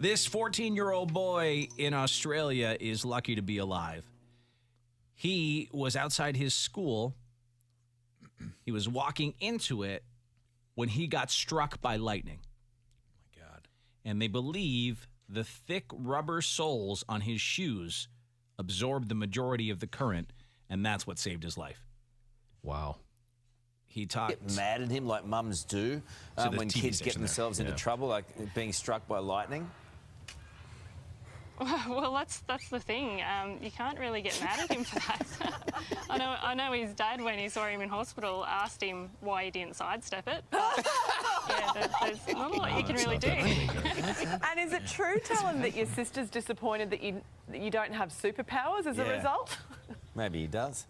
This 14-year-old boy in Australia is lucky to be alive. He was outside his school. He was walking into it when he got struck by lightning. Oh, my God. And they believe the thick rubber soles on his shoes absorbed the majority of the current, and that's what saved his life. Wow. He talked. Get mad at him like mums do when kids get themselves into trouble, like being struck by lightning. Well, that's the thing. You can't really get mad at him for that. I know his dad, when he saw him in hospital, asked him why he didn't sidestep it. But, yeah, there's not a lot you can really do. And is it true, Talon, that your sister's disappointed that you don't have superpowers as a result? Maybe he does.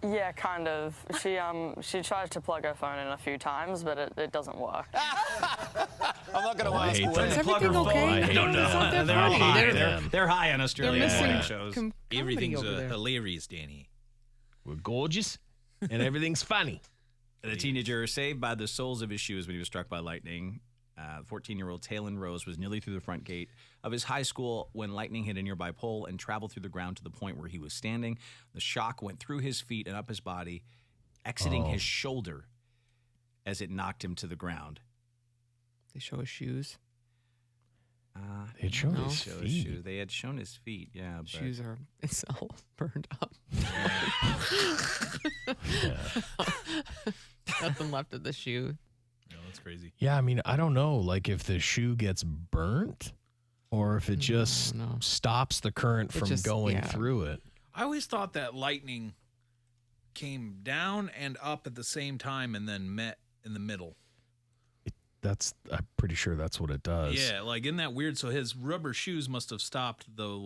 Yeah, kind of. She tries to plug her phone in a few times, but it doesn't work. I'm not going to ask hate why. that. Is everything okay? I don't know. They're high on Australian morning shows. Everything's hilarious, Danny. We're gorgeous, and everything's funny. The teenager saved by the soles of his shoes when he was struck by lightning. 14-year-old Talon Rose was nearly through the front gate of his high school when lightning hit a nearby pole and traveled through the ground to the point where he was standing. The shock went through his feet and up his body, exiting his shoulder as it knocked him to the ground. They show his shoes. They'd shown They his showed his feet. shoes. They had shown his feet, yeah. But Shoes are it's all burned up. Nothing left of the shoe. No, that's crazy. Yeah, I mean, I don't know, like if the shoe gets burnt or if it just stops the current from going through it. I always thought that lightning came down and up at the same time and then met in the middle. I'm pretty sure that's what it does. Yeah, like isn't that weird? So his rubber shoes must have stopped the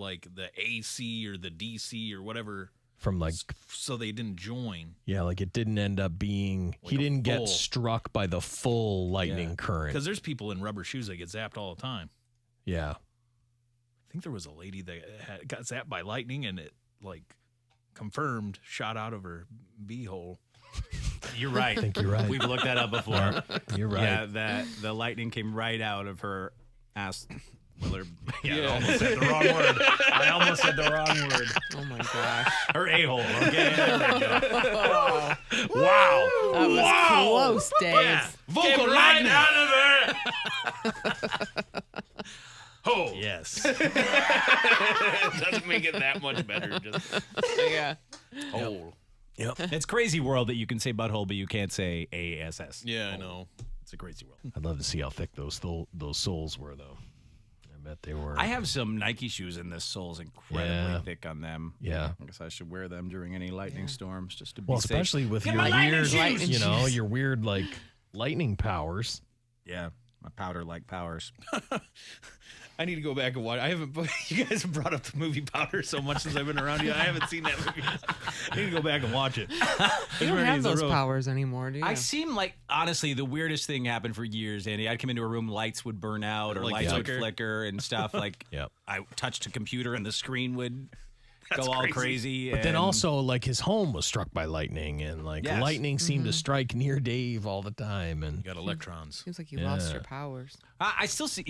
AC or the DC or whatever From like, so they didn't join. yeah, like it didn't end up being, Like he a didn't get full- struck by the full lightning current. Because there's people in rubber shoes that get zapped all the time. Yeah. I think there was a lady that got zapped by lightning and it confirmed shot out of her beehole. You're right. I think you're right. We've looked that up before. You're right. Yeah, that the lightning came right out of her ass. I Yeah. almost said the wrong word. I almost said the wrong word. Oh my gosh. Her a-hole. Okay, there we go. Wow. That was close, Dave. Yeah. Vocal right lightning. out of her. Oh yes. Doesn't make it that much better. Just Yeah. hole. Yep. It's crazy world that you can say butthole, but you can't say ASS. Yeah, I know. It's a crazy world. I'd love to see how thick those soles were, though. I bet they were. I have some Nike shoes, and the sole's incredibly Yeah. thick on them. Yeah. I guess I should wear them during any lightning storms just to be Well, safe. especially with Get your my lightning weird, shoes! your weird lightning powers. Yeah, my powder-like powers. I need to go back and watch. I haven't. You guys have brought up the movie Powder so much since I've been around you. I haven't seen that movie. I need to go back and watch it. You don't have those powers anymore, do you? I seem like, honestly, the weirdest thing happened for years, Andy. I'd come into a room, lights would burn out or lights would flicker and stuff. Like, Yep. I touched a computer and the screen would go all crazy. But then also, his home was struck by lightning, and Yes. lightning seemed to strike near Dave all the time. And You got electrons. Seems like you lost your powers. I still see,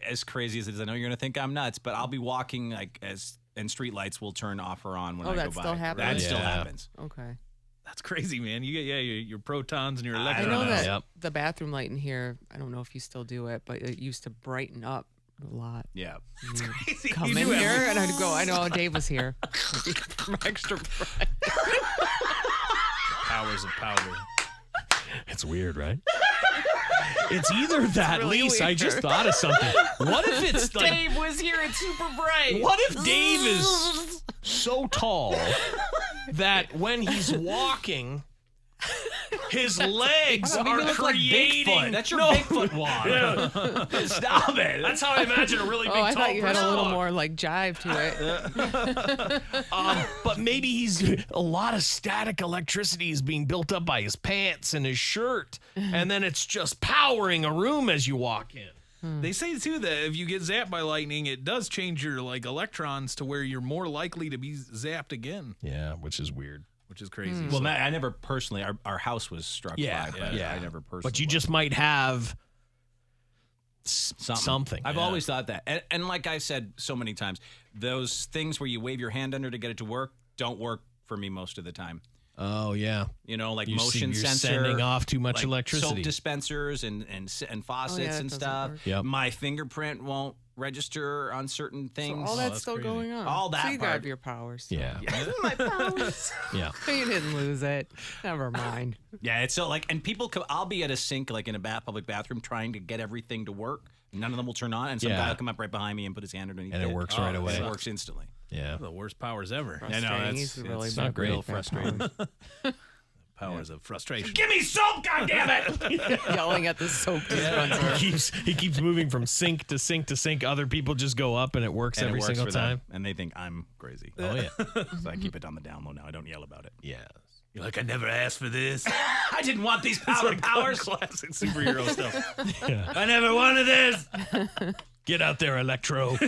as crazy as it is, I know you're going to think I'm nuts, but I'll be walking and street lights will turn off or on when I go by. that still happens? That still Yeah. happens. Okay. That's crazy, man. You get your protons and your I electrons. know that Yep. the bathroom light in here, I don't know if you still do it, but it used to brighten up a lot. Yeah. It's crazy. Come You in do here have- and I'd go, I know Dave was here. Extra bright. Powers of powder. it's weird, right? It's either that, really Lisa. I just weird. thought of something. What if it's like? Dave was here, it's super bright. What if Dave is so tall that when he's walking, his legs Why don't we are look like creating? Bigfoot? That's your Bigfoot walk. Stop it. That's how I imagine a really big Oh, I tall thought you had person a little walk. more jive to it. But maybe a lot of static electricity is being built up by his pants and his shirt, and then it's just powering a room as you walk in. They say too that if you get zapped by lightning, it does change your electrons to where you're more likely to be zapped again, Yeah, which is weird. which is crazy. Well, I never personally, our house was struck Yeah, by, but yeah. I never personally. But you just might have something. I've always thought that. And like I said so many times, those things where you wave your hand under to get it to work don't work for me most of the time. Oh yeah, You know, like you're motion sensor, sending off too much like electricity. soap dispensers and faucets that and doesn't stuff. work. Yep. My fingerprint won't register on certain So things. all that's still going on. All that So you part. have your powers. still. Yeah. My powers. Yeah. You didn't lose it. Never mind. Yeah, it's so like, and people come, I'll be at a sink, like in a public bathroom, trying to get everything to work. None of them will turn on, and some Yeah. guy will come up right behind me and put his hand underneath And it works right away. It works instantly. Yeah. The worst powers ever. I know, Frustrating. that's He's really it's bad not great. great. Real frustrating. Powers of frustration. Give me soap, goddammit! Yelling at the soap dispenser. He keeps moving from sink to sink to sink. Other people just go up and it works And it every works single for them, time. and they think I'm crazy. Oh yeah. So I keep it on the down low now. I don't yell about it. Yeah. You're like, I never asked for this. I didn't want these powers. Classic superhero stuff. Yeah. I never wanted this. Get out there, Electro.